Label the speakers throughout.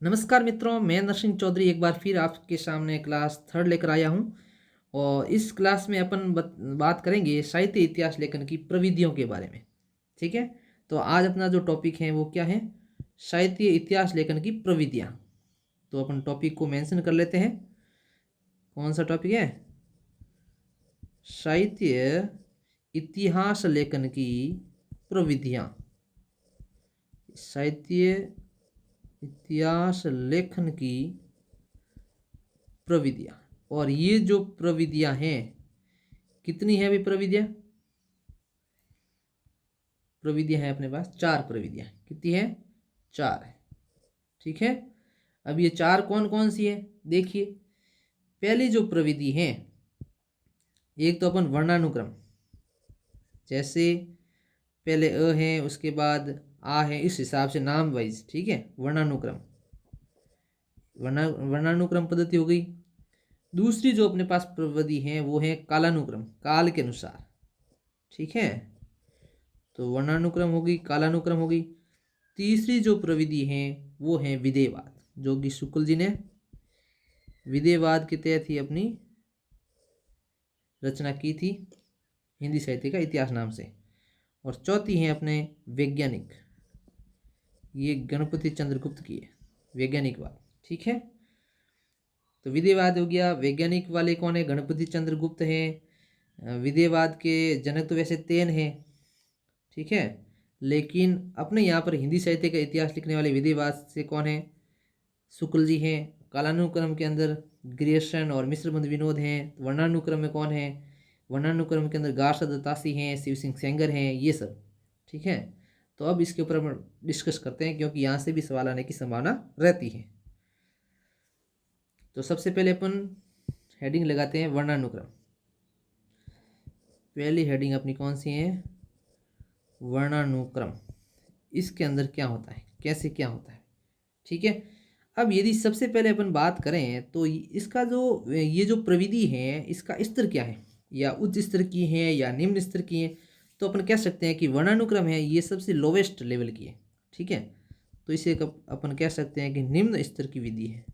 Speaker 1: नमस्कार मित्रों, मैं नरसिंह चौधरी एक बार फिर आपके सामने क्लास थर्ड लेकर आया हूं। और इस क्लास में अपन बात करेंगे साहित्य इतिहास लेखन की प्रविधियों के बारे में। ठीक है, तो आज अपना जो टॉपिक है वो क्या है? साहित्य इतिहास लेखन की प्रविधियां। तो अपन टॉपिक को मेंशन कर लेते हैं। कौन सा टॉपिक है? साहित्य इतिहास लेखन की प्रविधियां। साहित्य इतिहास लेखन की प्रविधियां। और ये जो प्रविधियां हैं, कितनी है अभी प्रविधियां? प्रविधियां हैं अपने पास 4 प्रविधियां। कितनी है? 4 है। ठीक है, अब ये 4 कौन कौन सी है देखिए। पहली जो प्रविधि है, एक तो अपन वर्णानुक्रम, जैसे पहले अ है उसके बाद आ है, इस हिसाब से नाम वाइज। ठीक है, वर्णानुक्रम वर्णानुक्रम पद्धति हो गई। दूसरी जो अपने पास प्रविधि है वो है कालानुक्रम, काल के अनुसार। ठीक है, तो वर्णानुक्रम होगी, कालानुक्रम होगी। तीसरी जो प्रविधि है वो है विधेयवाद, जो कि शुक्ल जी ने विधेयवाद के तहत ही अपनी रचना की थी, हिंदी साहित्य का इतिहास नाम से। और चौथी है अपने वैज्ञानिक, ये गणपति चंद्रगुप्त की है, वैज्ञानिकवाद। ठीक है, तो विधेयवाद हो गया। वैज्ञानिक वाले कौन है? गणपति चंद्रगुप्त हैं। विधेयवाद के जनक तो वैसे तेन है। ठीक है, लेकिन अपने यहाँ पर हिंदी साहित्य का इतिहास लिखने वाले विधेयवाद से कौन है? शुक्ल जी हैं। कालानुक्रम के अंदर ग्रियर्सन और मिश्रबंध विनोद हैं। वर्णानुक्रम में कौन है? वर्णानुक्रम के अंदर गार्षद तासी हैं, शिव सिंह सेंगर हैं, ये सब। ठीक है, तो अब इसके ऊपर हम डिस्कस करते हैं, क्योंकि यहाँ से भी सवाल आने की संभावना रहती है। तो सबसे पहले अपन हेडिंग लगाते हैं वर्णानुक्रम। पहली हेडिंग अपनी कौन सी है? वर्णानुक्रम। इसके अंदर क्या होता है, कैसे क्या होता है? ठीक है, अब यदि सबसे पहले अपन बात करें तो इसका जो ये जो प्रविधि है, इसका स्तर क्या है? या उच्च स्तर की है या निम्न स्तर की है? तो अपन कह सकते हैं कि वर्णानुक्रम है ये सबसे लोवेस्ट लेवल की है। ठीक है, तो इसे अपन कह सकते हैं कि निम्न स्तर की विधि है,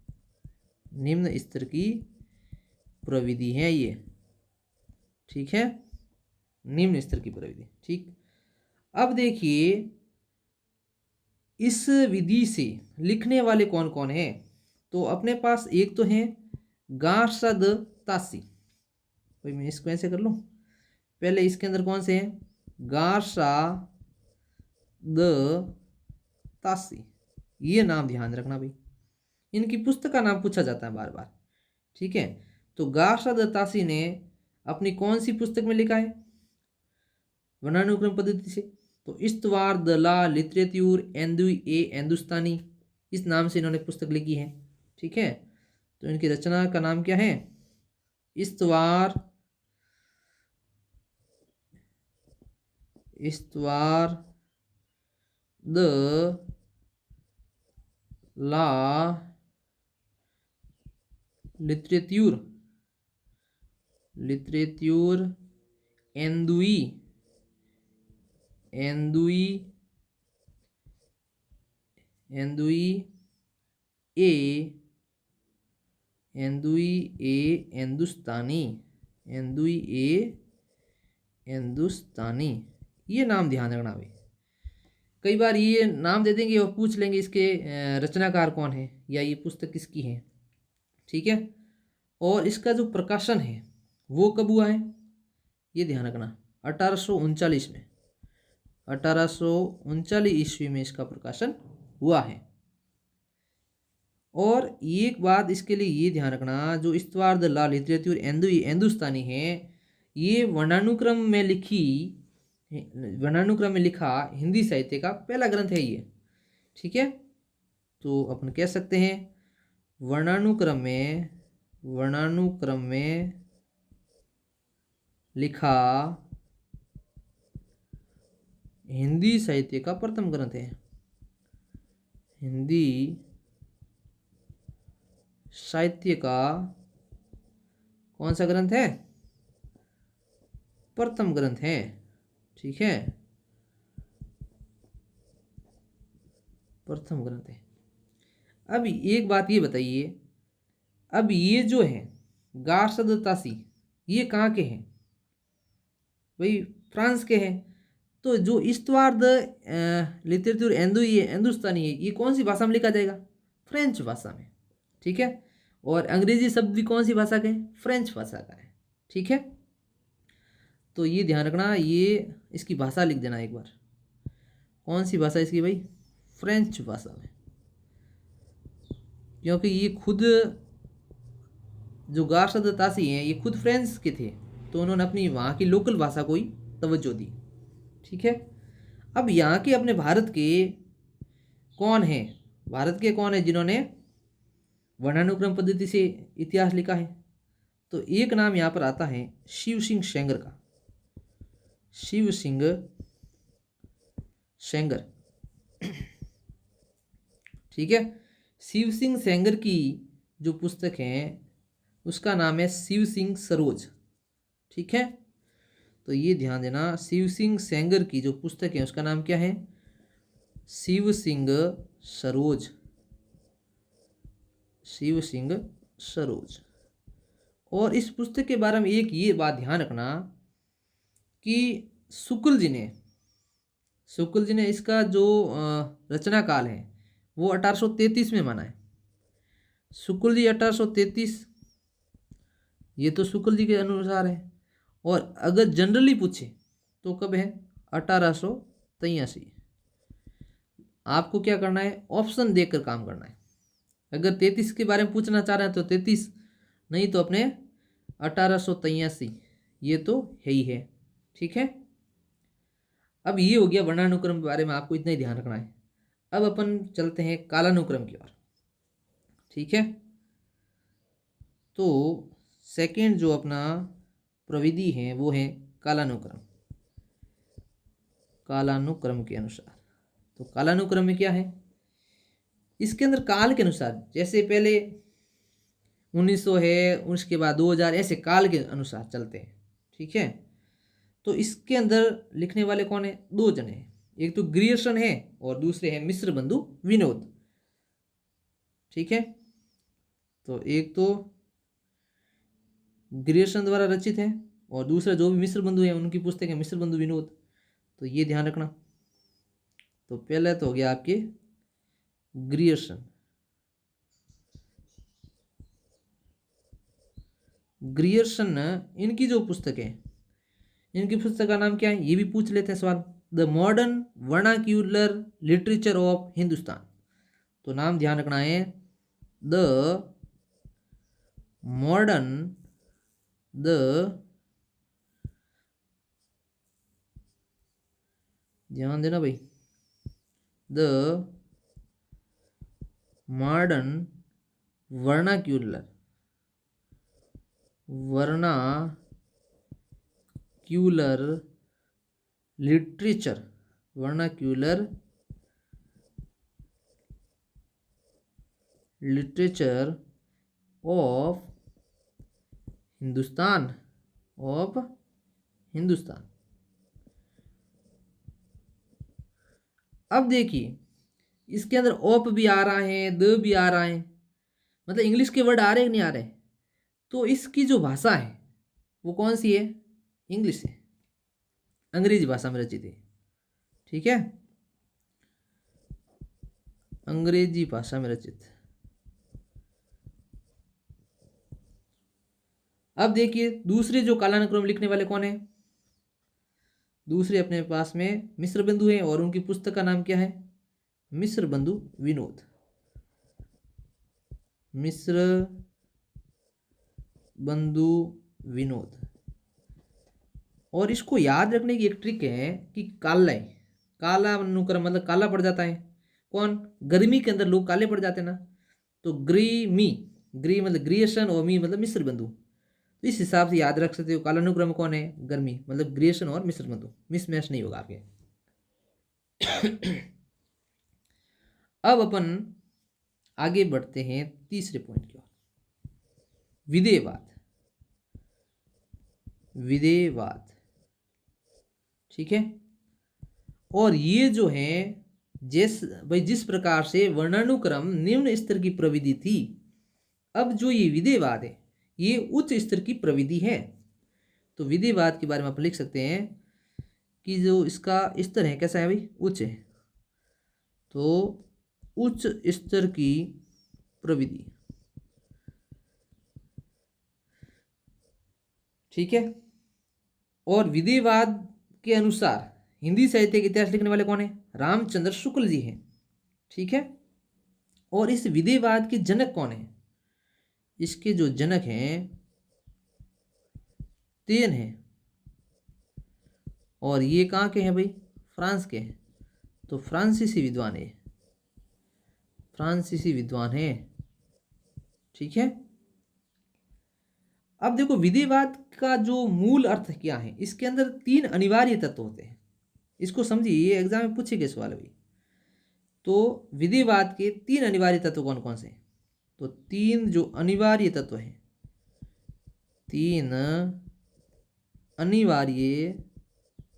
Speaker 1: निम्न स्तर की प्रविधि है ये। ठीक है, निम्न स्तर की प्रविधि। ठीक, अब देखिए इस विधि से लिखने वाले कौन कौन है? तो अपने पास एक तो है गार्षद तासी। भाई मैं इसको ऐसे कर लूँ। पहले इसके अंदर कौन से हैं? गार्षा द तासी, ये नाम ध्यान रखना भाई, इनकी पुस्तक का नाम पूछा जाता है बार बार। ठीक है, तो गार्षा द तासी ने अपनी कौन सी पुस्तक में लिखा है वर्णानुक्रम पद्धति से? तो इस्तवार द ला लिटरेट्यूर एंदुई ए हिंदुस्तानी, इस नाम से इन्होंने पुस्तक लिखी है। ठीक है, तो इनकी रचना का नाम क्या है? इस्तवार द ला लिटरेट्यूर एंदुई ए हिंदुस्तानी, ये नाम ध्यान रखना भाई। कई बार ये नाम दे देंगे और पूछ लेंगे इसके रचनाकार कौन है या ये पुस्तक किसकी है। ठीक है, और इसका जो प्रकाशन है वो कब हुआ है ये ध्यान रखना। 1839 में, 1839 ईस्वी में इसका प्रकाशन हुआ है। और एक बात इसके लिए ये ध्यान रखना, जो इस्तवार द ला लिटरेचर हिंदुस्तानी है, ये वर्णानुक्रम में लिखा हिंदी साहित्य का पहला ग्रंथ है ये। ठीक है, तो अपन कह सकते हैं वर्णानुक्रम में लिखा हिंदी साहित्य का प्रथम ग्रंथ है। हिंदी साहित्य का कौन सा ग्रंथ है? प्रथम ग्रंथ है। ठीक है, प्रथम ग्रंथ है। अब एक बात ये बताइए, अब ये जो है गार्सदतासी, ये कहाँ के हैं भाई? फ्रांस के हैं। तो जो इस्तवार्द लिटरेचर हिंदुस्तानी है, ये कौन सी भाषा में लिखा जाएगा? फ्रेंच भाषा में। ठीक है। और अंग्रेजी शब्द भी कौन सी भाषा का है? फ्रेंच भाषा का है। ठीक है। तो ये ध्यान रखना, ये इसकी भाषा लिख देना एक बार। कौन सी भाषा इसकी भाई? फ्रेंच भाषा में। क्योंकि ये खुद जो गार्सदतासी हैं ये खुद फ्रेंच के थे, तो उन्होंने अपनी वहाँ की लोकल भाषा को ही तवज्जो दी। ठीक है। अब यहाँ के अपने भारत के कौन हैं? भारत के कौन है जिन्होंने वर्णानुक्रम पद्धति से इतिहास लिखा है? तो एक नाम यहाँ पर आता है शिव सिंह सेंगर का। शिव सिंह सेंगर। ठीक है। शिव सिंह सेंगर की जो पुस्तक है उसका नाम है शिव सिंह सरोज। ठीक है। तो ये ध्यान देना, शिव सिंह सेंगर की जो पुस्तक है उसका नाम क्या है? शिव सिंह सरोज। शिव सिंह सरोज। और इस पुस्तक के बारे में एक ये बात ध्यान रखना कि शुक्ल जी ने इसका जो रचना काल है वो 1833 में माना है। शुक्ल जी 1833, ये तो शुक्ल जी के अनुसार है। और अगर जनरली पूछे तो कब है? 1883। आपको क्या करना है? ऑप्शन देखकर काम करना है। अगर 33 के बारे में पूछना चाह रहे हैं तो 33, नहीं तो अपने 1883, ये तो है ही है। ठीक है। अब ये हो गया वर्णानुक्रम के बारे में, आपको इतना ही ध्यान रखना है। अब अपन चलते हैं कालानुक्रम की ओर। ठीक है। तो सेकंड जो अपना प्रविधि है वो है कालानुक्रम। कालानुक्रम के अनुसार, तो कालानुक्रम में क्या है? इसके अंदर काल के अनुसार, जैसे पहले 1900 है, उसके बाद 2000, ऐसे काल के अनुसार चलते हैं। ठीक है। तो इसके अंदर लिखने वाले कौन है? 2 जने हैं। एक तो ग्रियर्सन है और दूसरे हैं मिश्र बंधु विनोद। ठीक है। तो एक तो ग्रियर्सन द्वारा रचित है और दूसरा जो भी मिश्र बंधु है उनकी पुस्तक है मिश्र बंधु विनोद। तो ये ध्यान रखना। तो पहले तो हो गया आपके ग्रियर्सन। ग्रियर्सन इनकी जो पुस्तक है, इनकी पुस्तक का नाम क्या है? ये भी पूछ लेते हैं सवाल। The modern vernacular literature of Hindustan. तो नाम ध्यान रखना है, द मॉडर्न, ध्यान देना भाई, the modern vernacular literature, vernacular literature of Hindustan, अब देखिए इसके अंदर ऑप भी आ रहा है, द भी आ रहा है, मतलब इंग्लिश के वर्ड आ रहे हैं कि नहीं आ रहे? तो इसकी जो भाषा है वो कौन सी है? इंग्लिश है, अंग्रेजी भाषा में रचित है। ठीक है। अंग्रेजी भाषा में रचित। अब देखिए दूसरे जो कालानुक्रम लिखने वाले कौन है? दूसरे अपने पास में मिश्र बंधु है और उनकी पुस्तक का नाम क्या है? मिश्र बंधु विनोद। मिश्र बंधु विनोद। और इसको याद रखने की एक ट्रिक है कि काला अनुक्रम मतलब काला पड़ जाता है। कौन? गर्मी के अंदर लोग काले पड़ जाते हैं ना। तो ग्री मतलब ग्रियर्सन और मी मतलब मिश्र बंधु। तो इस हिसाब से याद रख सकते हो कालानुक्रम कौन है? गर्मी मतलब ग्रियर्सन और मिश्र बंधु, मिसमैच नहीं होगा आपके। अब अपन आगे बढ़ते हैं तीसरे पॉइंट की ओर, विदेयवाद। ठीक है। और ये जो है जिस प्रकार से वर्णानुक्रम निम्न स्तर की प्रविधि थी, अब जो ये विधेयवाद है ये उच्च स्तर की प्रविधि है। तो विधेयवाद के बारे में आप लिख सकते हैं कि जो इसका स्तर है कैसा है भाई, उच्च है। तो उच्च स्तर की प्रविधि, ठीक है। और विधेयवाद के अनुसार हिंदी साहित्य का इतिहास लिखने वाले कौन है, रामचंद्र शुक्ल जी हैं, ठीक है। और इस विधेयवाद के जनक कौन है, इसके जो जनक हैं तेन हैं, और ये कहाँ के हैं भाई, फ्रांस के हैं। तो फ्रांसीसी विद्वान है, फ्रांसीसी विद्वान है, ठीक है। अब देखो विधेयवाद का जो मूल अर्थ क्या है, इसके अंदर 3 अनिवार्य तत्व होते हैं, इसको समझिए, ये एग्जाम में पूछे गए सवाल भाई। तो विधेयवाद के 3 अनिवार्य तत्व कौन कौन से हैं, तो 3 जो अनिवार्य तत्व हैं, 3 अनिवार्य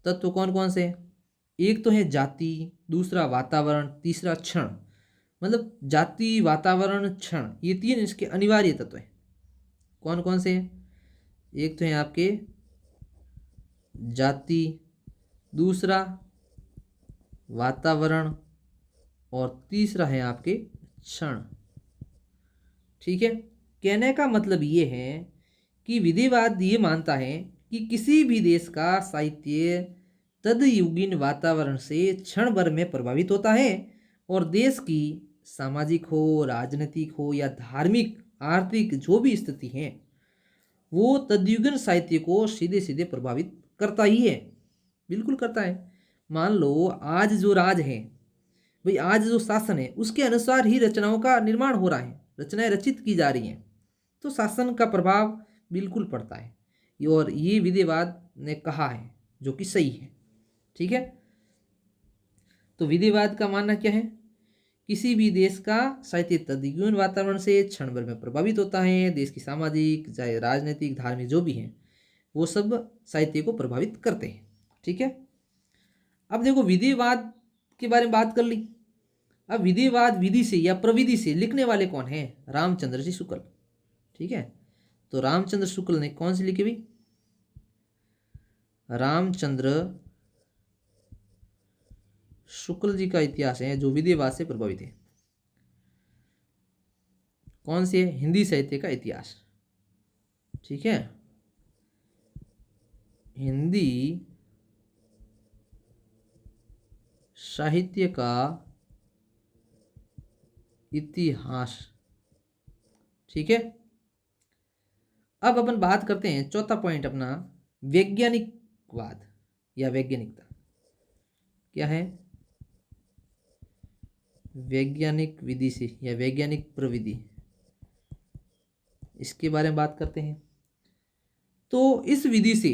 Speaker 1: तत्व कौन कौन से हैं, एक तो है जाति, दूसरा वातावरण, तीसरा क्षण। मतलब जाति, वातावरण, क्षण, ये 3 इसके अनिवार्य तत्व हैं। कौन कौन से हैं, एक तो है आपके जाति, दूसरा वातावरण, और तीसरा है आपके क्षण, ठीक है। कहने का मतलब ये है कि विधेयवाद ये मानता है कि किसी भी देश का साहित्य तदयुगीन वातावरण से क्षण भर में प्रभावित होता है, और देश की सामाजिक हो, राजनीतिक हो या धार्मिक, आर्थिक जो भी स्थिति है वो तदयुगीन साहित्य को सीधे सीधे प्रभावित करता ही है, बिल्कुल करता है। मान लो आज जो राज है भाई, आज जो शासन है उसके अनुसार ही रचनाओं का निर्माण हो रहा है, रचनाएं रचित की जा रही हैं, तो शासन का प्रभाव बिल्कुल पड़ता है। और ये विधेयवाद ने कहा है, जो कि सही है, ठीक है। तो विधेयवाद का मानना क्या है, किसी भी देश का साहित्य तदयुगीन वातावरण से क्षण भर में प्रभावित होता है, देश की सामाजिक, चाहे राजनीतिक, धार्मिक जो भी हैं वो सब साहित्य को प्रभावित करते हैं, ठीक है। अब देखो विधेयवाद के बारे में बात कर ली। अब विधेयवाद विधि से या प्रविधि से लिखने वाले कौन हैं, रामचंद्र जी शुक्ल, ठीक है। तो रामचंद्र शुक्ल ने कौन सी लिखी भाई, रामचंद्र शुक्ल जी का इतिहास है जो विधेयवाद से प्रभावित है। कौन सी है, हिंदी साहित्य का इतिहास, ठीक है। हिंदी साहित्य का इतिहास, ठीक है। अब अपन बात करते हैं चौथा पॉइंट अपना, वैज्ञानिकवाद या वैज्ञानिकता। क्या है, वैज्ञानिक विधि से या वैज्ञानिक प्रविधि, इसके बारे में बात करते हैं। तो इस विधि से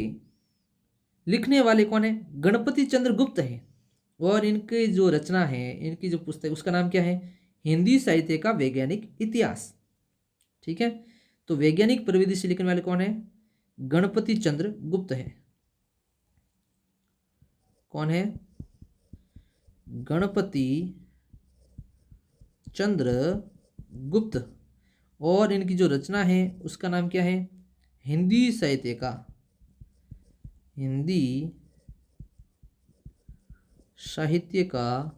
Speaker 1: लिखने वाले कौन है, गणपति चंद्र गुप्त हैं, और इनके जो रचना है, इनकी जो पुस्तक, उसका नाम क्या है, हिंदी साहित्य का वैज्ञानिक इतिहास, ठीक है। तो वैज्ञानिक प्रविधि से लिखने वाले कौन है, गणपति चंद्र गुप्त है। कौन है, गणपति चंद्र गुप्त, और इनकी जो रचना है उसका नाम क्या है, हिंदी साहित्य का, हिंदी साहित्य का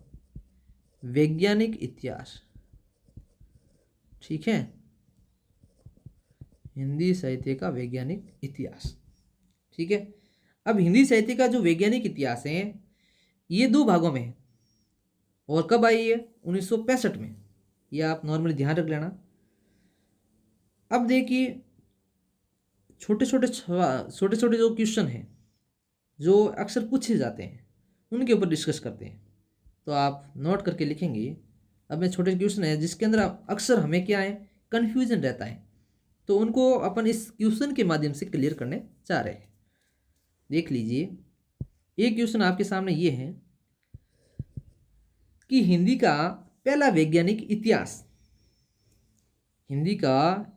Speaker 1: वैज्ञानिक इतिहास, ठीक है। हिंदी साहित्य का वैज्ञानिक इतिहास, ठीक है। अब हिंदी साहित्य का जो वैज्ञानिक इतिहास है ये 2 भागों में है, और कब आई है, 1965 में। ये आप नॉर्मली ध्यान रख लेना। अब देखिए छोटे छोटे जो क्वेश्चन हैं जो अक्सर पूछे जाते हैं उनके ऊपर डिस्कस करते हैं, तो आप नोट करके लिखेंगे। अब में छोटे क्वेश्चन है जिसके अंदर अक्सर हमें क्या है, कन्फ्यूजन रहता है, तो उनको अपन इस क्वेश्चन के माध्यम से क्लियर करने चाह रहे हैं। देख लीजिए, एक क्वेश्चन आपके सामने ये है कि हिंदी का पहला वैज्ञानिक इतिहास, हिंदी का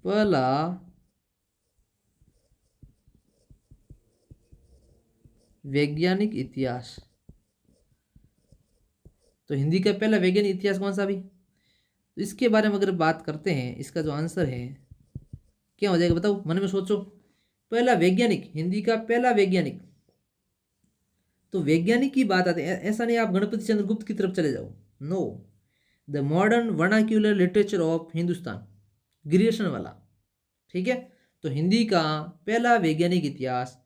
Speaker 1: पहला वैज्ञानिक इतिहास। तो हिंदी का पहला वैज्ञानिक इतिहास कौन सा भी? तो इसके बारे में अगर बात करते हैं, इसका जो आंसर है क्या हो जाएगा बताओ, मन में सोचो। पहला वैज्ञानिक, हिंदी का पहला वैज्ञानिक। तो वैज्ञानिक की बात आती है, ऐसा नहीं आप गणपति चंद्र गुप्त की तरफ चले जाओ, no. The modern vernacular literature of Hindustan, Grierson वाला। ठीक है, तो हिंदी का पहला वैज्ञानिक इतिहास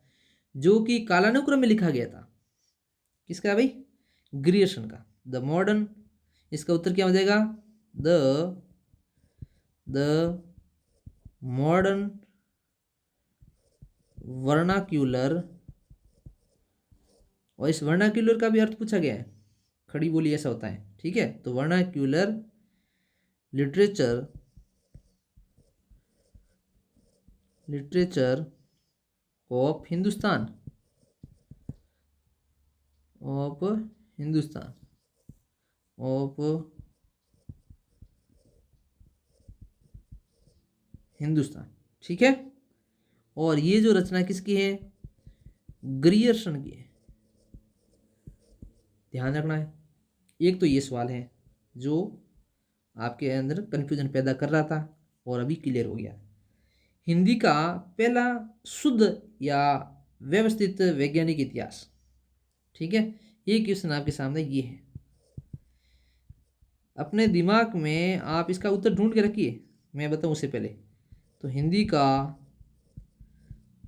Speaker 1: जो कि कालानुक्रम में लिखा गया था, किसका भाई? ग्रियर्सन का। द मॉडर्न, इसका उत्तर क्या हो जाएगा? The modern vernacular. और इस वर्नाक्यूलर का भी अर्थ पूछा गया है, खड़ी बोली ऐसा होता है। ठीक है, तो vernacular literature of Hindustan, of Hindustan, of Hindustan. ठीक है, और ये जो रचना किसकी है? ग्रियर्सन की है। ध्यान रखना है, एक तो ये सवाल है जो आपके अंदर कंफ्यूजन पैदा कर रहा था और अभी क्लियर हो गया। हिंदी का पहला शुद्ध या व्यवस्थित वैज्ञानिक इतिहास। ठीक है, ये क्वेश्चन आपके सामने ये है, अपने दिमाग में आप इसका उत्तर ढूंढ के रखिए, मैं बताऊं उससे पहले। तो हिंदी का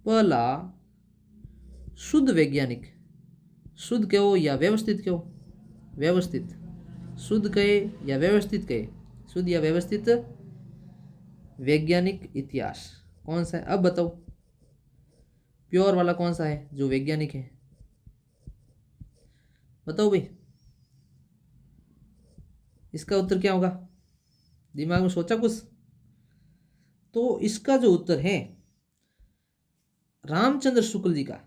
Speaker 1: पहला शुद्ध वैज्ञानिक, शुद्ध कहो या व्यवस्थित कहो, व्यवस्थित, शुद्ध कहे या व्यवस्थित कहे, शुद्ध या व्यवस्थित वैज्ञानिक इतिहास कौन सा है? अब बताओ प्योर वाला कौन सा है जो वैज्ञानिक है, बताओ भाई, इसका उत्तर क्या होगा? दिमाग में सोचा कुछ? तो इसका जो उत्तर है, रामचंद्र शुक्ल जी का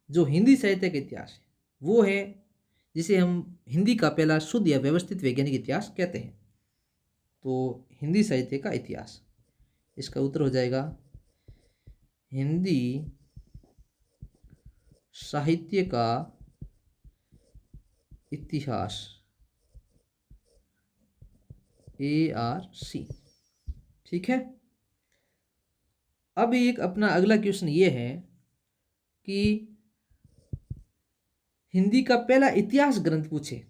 Speaker 1: जो हिंदी साहित्य का इतिहास है वो है, जिसे हम हिंदी का पहला शुद्ध या व्यवस्थित वैज्ञानिक इतिहास कहते हैं। तो हिंदी साहित्य का इतिहास, इसका उत्तर हो जाएगा हिंदी साहित्य का इतिहास, ARC। ठीक है, अब एक अपना अगला क्वेश्चन ये है कि हिंदी का पहला इतिहास ग्रंथ पूछे।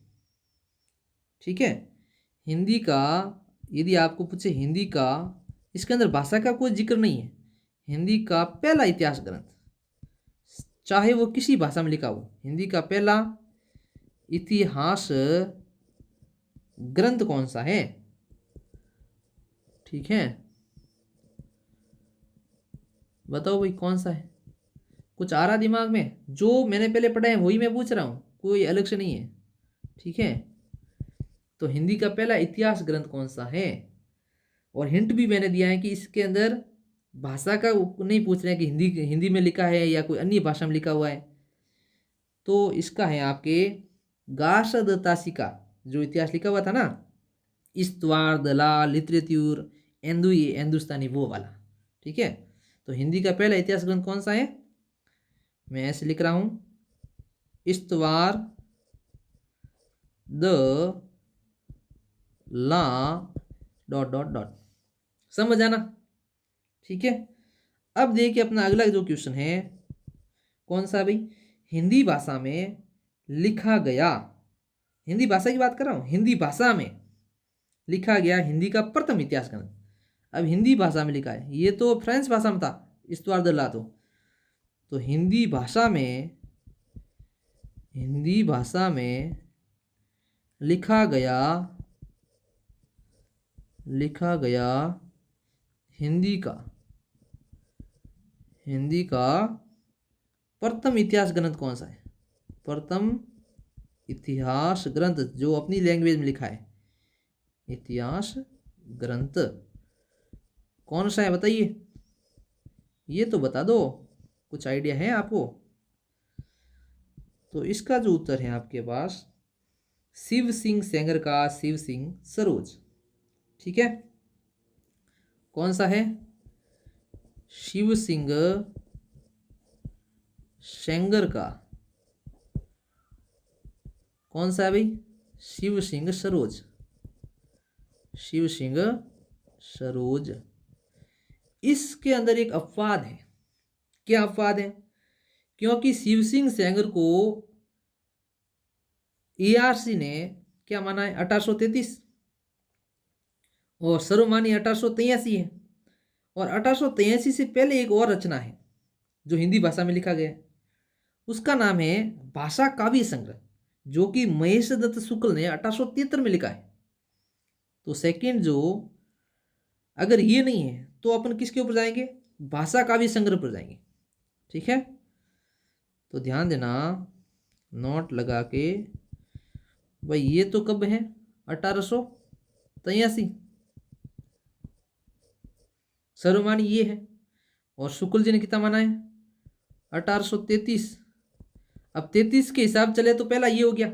Speaker 1: ठीक है, हिंदी का यदि आपको पूछे, हिंदी का, इसके अंदर भाषा का कोई जिक्र नहीं है, हिंदी का पहला इतिहास ग्रंथ, चाहे वो किसी भाषा में लिखा हो, हिंदी का पहला इतिहास ग्रंथ कौन सा है? ठीक है, बताओ भाई कौन सा है? कुछ आ रहा दिमाग में? जो मैंने पहले पढ़ा है वही मैं पूछ रहा हूँ, कोई अलग से नहीं है। ठीक है, तो हिंदी का पहला इतिहास ग्रंथ कौन सा है? और हिंट भी मैंने दिया है कि इसके अंदर भाषा का नहीं पूछ रहे हैं कि हिंदी हिंदी में लिखा है या कोई अन्य भाषा में लिखा हुआ है। तो इसका है आपके गासदतासी का जो इतिहास लिखा हुआ था ना, इस्तवार दलाल लिटरेच्यूर हिंदुस्तानी, वो वाला। ठीक है, तो हिंदी का पहला इतिहास ग्रंथ कौन सा है? मैं ऐसे लिख रहा हूं, इस्तवार द ला डॉट डॉट डॉट, समझ आना? ठीक है, अब देखिए अपना अगला जो क्वेश्चन है कौन सा भाई? हिंदी भाषा में लिखा गया, हिंदी भाषा की बात कर रहा हूं, हिंदी भाषा में लिखा गया हिंदी का प्रथम इतिहास ग्रंथ। अब हिंदी भाषा में लिखा है, ये तो फ्रेंच भाषा में था इस्तवार द ला, तो हिंदी भाषा में, हिंदी भाषा में लिखा गया हिंदी का प्रथम इतिहास ग्रंथ कौन सा है? प्रथम इतिहास ग्रंथ जो अपनी लैंग्वेज में लिखा है, इतिहास ग्रंथ कौन सा है बताइए, ये तो बता दो, कुछ आइडिया है आपको? तो इसका जो उत्तर है आपके पास, शिव सिंह सेंगर का शिव सिंह सरोज। ठीक है, कौन सा है? शिव सिंह सेंगर का कौन सा है भाई? शिव सिंह सरोज। शिव सिंह सरोज। इसके अंदर एक अपवाद है। क्या अपवाद है? क्योंकि शिव सिंह सैंगर को ARC ने क्या माना है? 1833 और सर्वमान्य 1883 है। और 1883 से पहले एक और रचना है जो हिंदी भाषा में लिखा गया है, उसका नाम है भाषा काव्य संग्रह, जो कि महेश दत्त शुक्ल ने 1873 में लिखा है। तो सेकंड जो, अगर ये नहीं है तो अपन किसके ऊपर जाएंगे? भाषा काव्य संग्रह पर जाएंगे। ठीक है, तो ध्यान देना, नोट लगा के भाई। ये तो कब है? 1883। सर्वमान्य ये है। और शुक्ल जी ने कितना माना है? 1833। अब 33 के हिसाब चले तो पहला ये हो गया,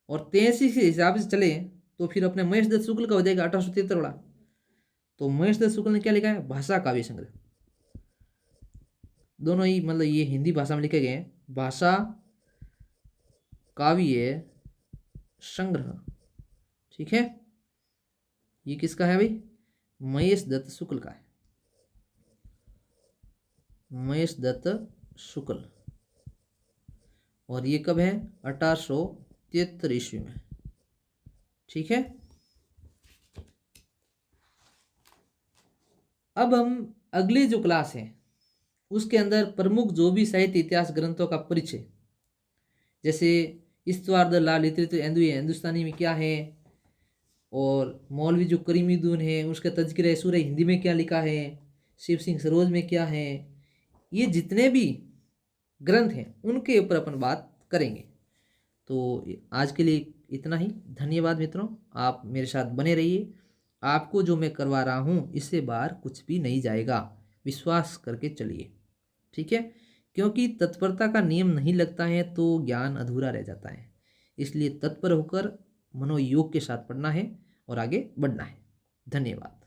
Speaker 1: और 83 के हिसाब से चले तो फिर अपने महेश दत्त शुक्ल का हो जाएगा 1873 वाला। तो महेश दत्त शुक्ल ने क्या लिखा है? भाषा काव्य संग्रह। दोनों ही मतलब ये हिंदी भाषा में लिखे गए हैं, भाषा काव्य संग्रह। ठीक है, ये किसका है भाई? महेश दत्त शुक्ल का है। महेश दत्त शुक्ल। और ये कब है? 1873 ईस्वी में। ठीक है, अब हम अगले जो क्लास है उसके अंदर प्रमुख जो भी साहित्य इतिहास ग्रंथों का परिचय, जैसे इस्तवार द लाल हिंदुस्तानी में क्या है, और मौलवी जो करीमुद्दीन है उसका तज़किरा सूरह हिंदी में क्या लिखा है, शिव सिंह सरोज में क्या है, ये जितने भी ग्रंथ हैं उनके ऊपर अपन बात करेंगे। तो आज के लिए इतना ही। धन्यवाद मित्रों, आप मेरे साथ बने रहिए। आपको जो मैं करवा रहा हूँ इससे बाहर कुछ भी नहीं जाएगा, विश्वास करके चलिए। ठीक है, क्योंकि तत्परता का नियम नहीं लगता है तो ज्ञान अधूरा रह जाता है। इसलिए तत्पर होकर मनोयोग के साथ पढ़ना है और आगे बढ़ना है। धन्यवाद।